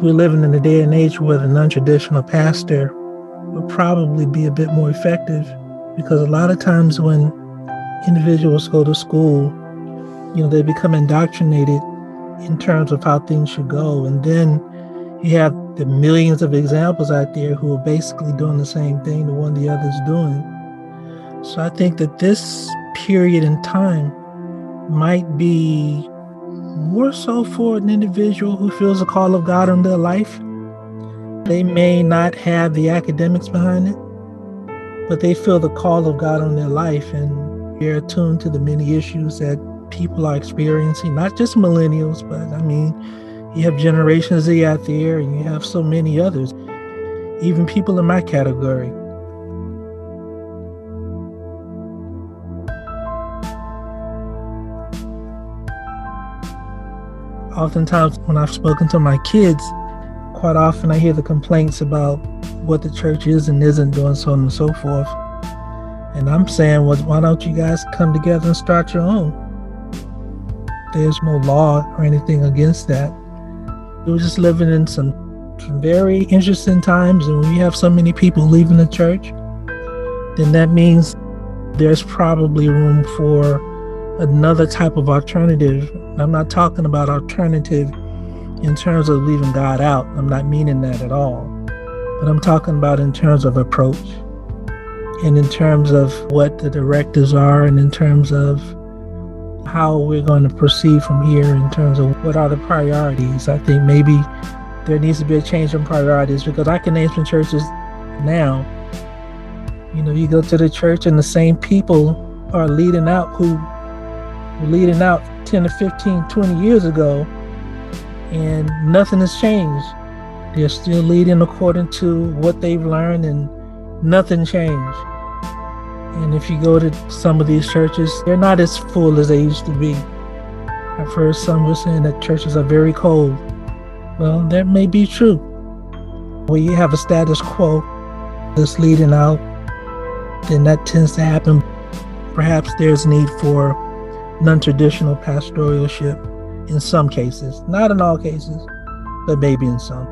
we're living in a day and age where the non-traditional pastor would probably be a bit more effective, because a lot of times when individuals go to school, they become indoctrinated in terms of how things should go. And then you have the millions of examples out there who are basically doing the same thing the one the other's doing. So I think that this period in time might be more so for an individual who feels a call of God on their life. They may not have the academics behind it, but they feel the call of God on their life, and they're attuned to the many issues that people are experiencing, not just millennials, but you have Generation Z out there, and you have so many others, even people in my category. Oftentimes when I've spoken to my kids, quite often I hear the complaints about what the church is and isn't doing, so on and so forth. And I'm saying, well, why don't you guys come together and start your own? There's no law or anything against that. We're just living in some very interesting times, and when you have so many people leaving the church, then that means there's probably room for another type of alternative. I'm not talking about alternative in terms of leaving God out. I'm not meaning that at all. But I'm talking about in terms of approach, and in terms of what the directives are, and in terms of how we're going to proceed from here, in terms of what are the priorities. I think maybe there needs to be a change in priorities, because I can name some churches now. You go to the church and the same people are leading out who were leading out 10 to 15, 20 years ago, and nothing has changed. They're still leading according to what they've learned, and nothing changed. And if you go to some of these churches, they're not as full as they used to be. I've heard some were saying that churches are very cold. Well, that may be true. When you have a status quo that's leading out, then that tends to happen. Perhaps there's need for non-traditional pastoralship in some cases, not in all cases, but maybe in some.